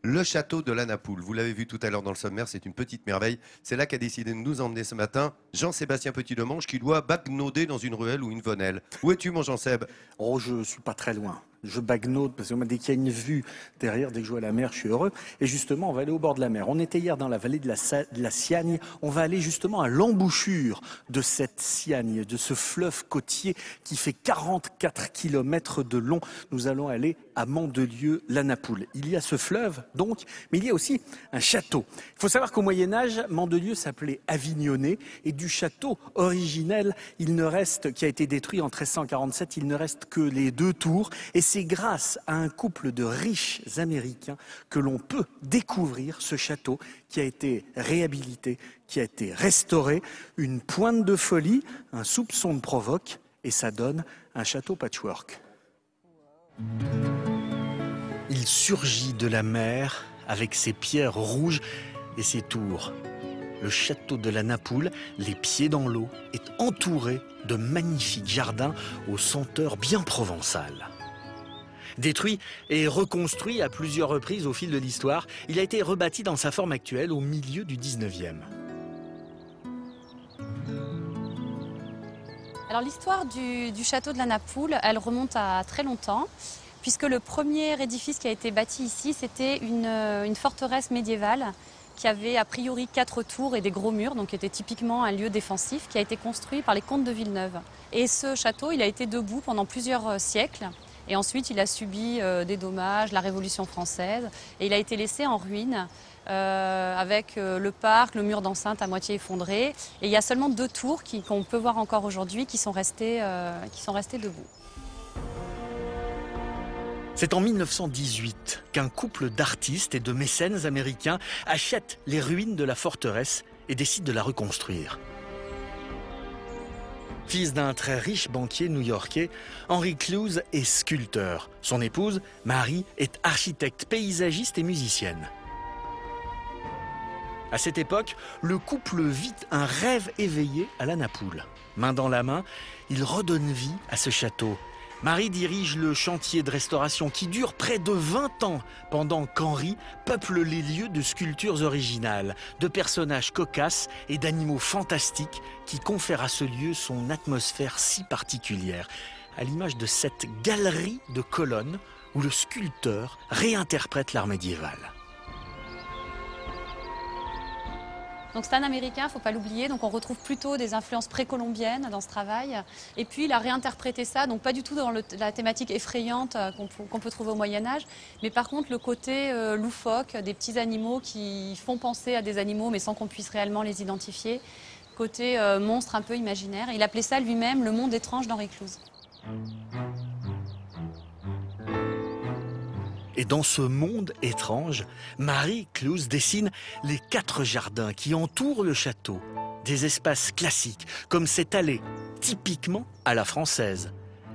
Le château de la Napoule. Vous l'avez vu tout à l'heure dans le sommaire, c'est une petite merveille. C'est là qu'a décidé de nous emmener ce matin Jean-Sébastien Petit-Demange qui doit bagnauder dans une ruelle ou une venelle. Où es-tu, mon Jean-Seb? Oh, je suis pas très loin. Je bagnode parce que dès qu'il y a une vue derrière, dès que je vois la mer, je suis heureux. Et justement, on va aller au bord de la mer. On était hier dans la vallée de la Siagne. On va aller justement à l'embouchure de cette Siagne, de ce fleuve côtier qui fait 44 kilomètres de long. Nous allons aller à Mandelieu-la-Napoule. Il y a ce fleuve, donc, mais il y a aussi un château. Il faut savoir qu'au Moyen-Âge, Mandelieu s'appelait Avignonnet et du château originel, il ne reste, qui a été détruit en 1347, il ne reste que les 2 tours. Et c'est grâce à un couple de riches Américains que l'on peut découvrir ce château qui a été réhabilité, qui a été restauré. Une pointe de folie, un soupçon de provoque, et ça donne un château patchwork. Il surgit de la mer avec ses pierres rouges et ses tours. Le château de la Napoule, les pieds dans l'eau, est entouré de magnifiques jardins aux senteurs bien provençales. Détruit et reconstruit à plusieurs reprises au fil de l'histoire, il a été rebâti dans sa forme actuelle au milieu du 19e. Alors l'histoire du château de la Napoule, elle remonte à très longtemps, puisque le premier édifice qui a été bâti ici, c'était une forteresse médiévale qui avait a priori 4 tours et des gros murs, donc qui était typiquement un lieu défensif, qui a été construit par les comtes de Villeneuve. Et ce château, il a été debout pendant plusieurs siècles. Et ensuite, il a subi des dommages, la Révolution française, et il a été laissé en ruine avec le parc, le mur d'enceinte à moitié effondré. Et il y a seulement 2 tours qu'on peut voir encore aujourd'hui qui sont restées debout. C'est en 1918 qu'un couple d'artistes et de mécènes américains achète les ruines de la forteresse et décide de la reconstruire. Fils d'un très riche banquier new-yorkais, Henry Clouse est sculpteur. Son épouse, Marie, est architecte, paysagiste et musicienne. À cette époque, le couple vit un rêve éveillé à la Napoule. Main dans la main, il redonne vie à ce château. Marie dirige le chantier de restauration qui dure près de 20 ans, pendant qu'Henri peuple les lieux de sculptures originales, de personnages cocasses et d'animaux fantastiques qui confèrent à ce lieu son atmosphère si particulière, à l'image de cette galerie de colonnes où le sculpteur réinterprète l'art médiéval. Donc c'est un Américain, il ne faut pas l'oublier, donc on retrouve plutôt des influences précolombiennes dans ce travail. Et puis il a réinterprété ça, donc pas du tout dans la thématique effrayante qu'on peut trouver au Moyen-Âge, mais par contre le côté loufoque, des petits animaux qui font penser à des animaux mais sans qu'on puisse réellement les identifier. Côté monstre un peu imaginaire. Il appelait ça lui-même le monde étrange d'Henri Clouse. Et dans ce monde étrange, Marie Clouse dessine les 4 jardins qui entourent le château. Des espaces classiques, comme cette allée, typiquement à la française,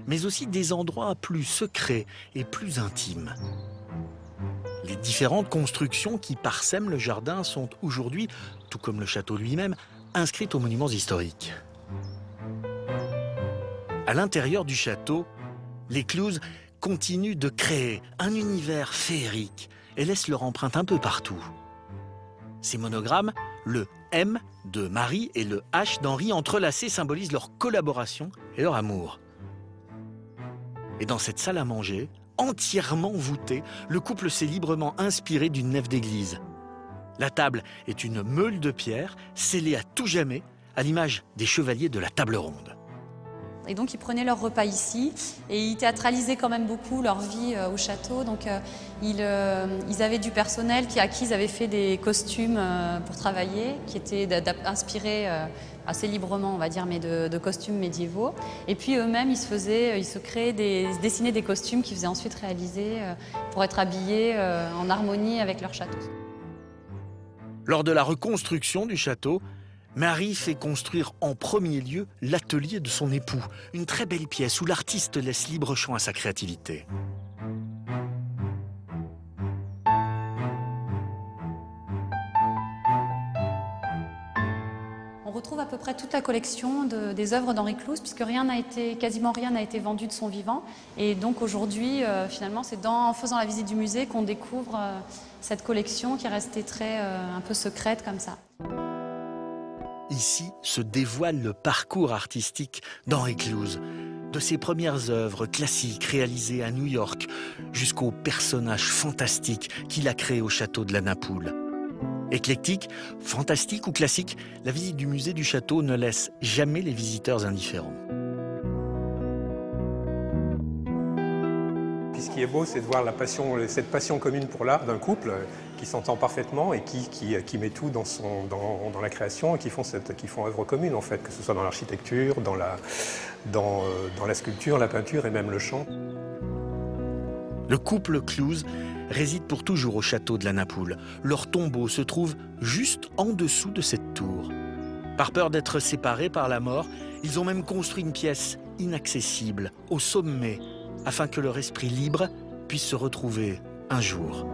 mais aussi des endroits plus secrets et plus intimes. Les différentes constructions qui parsèment le jardin sont aujourd'hui, tout comme le château lui-même, inscrites aux monuments historiques. À l'intérieur du château, les Clouse continuent de créer un univers féerique et laissent leur empreinte un peu partout. Ces monogrammes, le M de Marie et le H d'Henri entrelacés symbolisent leur collaboration et leur amour. Et dans cette salle à manger, entièrement voûtée, le couple s'est librement inspiré d'une nef d'église. La table est une meule de pierre scellée à tout jamais, à l'image des chevaliers de la table ronde. Et donc ils prenaient leur repas ici et ils théâtralisaient quand même beaucoup leur vie au château. Donc ils avaient du personnel à qui ils avaient fait des costumes pour travailler, qui étaient inspirés assez librement, on va dire, mais de costumes médiévaux. Et puis eux-mêmes, ils se dessinaient des costumes qu'ils faisaient ensuite réaliser pour être habillés en harmonie avec leur château. Lors de la reconstruction du château, Marie fait construire en premier lieu l'atelier de son époux, une très belle pièce où l'artiste laisse libre champ à sa créativité. On retrouve à peu près toute la collection des œuvres d'Henri Clouz, puisque quasiment rien n'a été vendu de son vivant. Et donc aujourd'hui, finalement, c'est en faisant la visite du musée qu'on découvre cette collection qui est restée un peu secrète comme ça. Ici se dévoile le parcours artistique d'Henri Clouz. De ses premières œuvres classiques réalisées à New York jusqu'aux personnages fantastiques qu'il a créés au château de la Napoule. Éclectique, fantastique ou classique, la visite du musée du château ne laisse jamais les visiteurs indifférents. Puis ce qui est beau, c'est de voir cette passion commune pour l'art d'un couple qui s'entend parfaitement et qui met tout dans la création et qui font œuvre commune en fait, que ce soit dans l'architecture, dans la sculpture, la peinture et même le chant. Le couple Clouz réside pour toujours au château de la Napoule. Leur tombeau se trouve juste en dessous de cette tour. Par peur d'être séparés par la mort, ils ont même construit une pièce inaccessible au sommet afin que leur esprit libre puisse se retrouver un jour.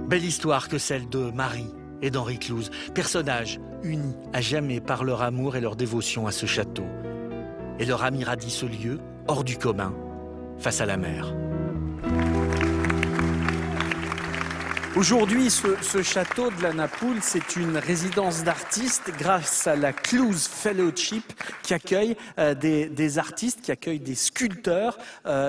Belle histoire que celle de Marie et d'Henri Clouz, personnages unis à jamais par leur amour et leur dévotion à ce château. Et leur ami radie ce lieu, hors du commun, face à la mer. Aujourd'hui, ce château de la Napoule, c'est une résidence d'artistes grâce à la Clouz Fellowship qui accueille des artistes, qui accueille des sculpteurs.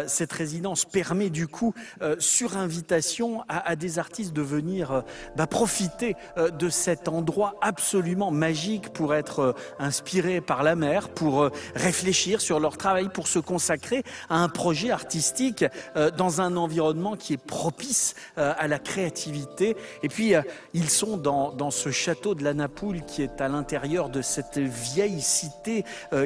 Cette résidence permet du coup, sur invitation à des artistes de venir profiter de cet endroit absolument magique pour être inspirés par la mer, pour réfléchir sur leur travail, pour se consacrer à un projet artistique dans un environnement qui est propice à la créativité. Et puis, ils sont dans ce château de la Napoule qui est à l'intérieur de cette vieille cité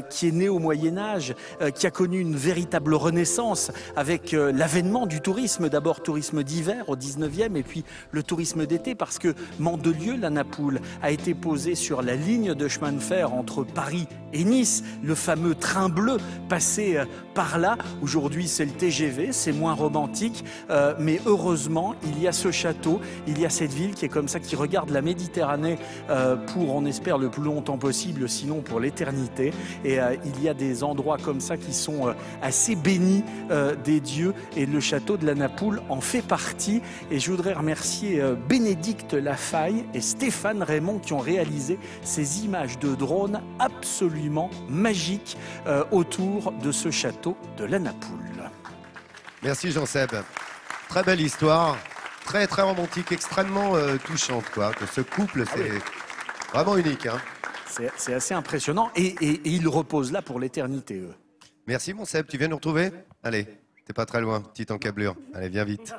qui est née au Moyen-Âge, qui a connu une véritable renaissance avec l'avènement du tourisme. D'abord, tourisme d'hiver au 19e et puis le tourisme d'été parce que Mandelieu-la-Napoule a été posé sur la ligne de chemin de fer entre Paris et Nice. Le fameux train bleu passé par là. Aujourd'hui, c'est le TGV, c'est moins romantique, mais heureusement, il y a ce château. Il y a cette ville qui est comme ça, qui regarde la Méditerranée pour, on espère, le plus longtemps possible, sinon pour l'éternité. Et il y a des endroits comme ça qui sont assez bénis des dieux. Et le château de la Napoule en fait partie. Et je voudrais remercier Bénédicte Lafaille et Stéphane Raymond qui ont réalisé ces images de drone absolument magiques autour de ce château de la Napoule. Merci Jean-Seb. Très belle histoire. Très très romantique, extrêmement touchante quoi. Que ce couple, c'est vraiment unique. Hein. C'est assez impressionnant et ils reposent là pour l'éternité, eux. Merci mon Seb, tu viens nous retrouver? Allez, t'es pas très loin, petite encablure. Allez, viens vite.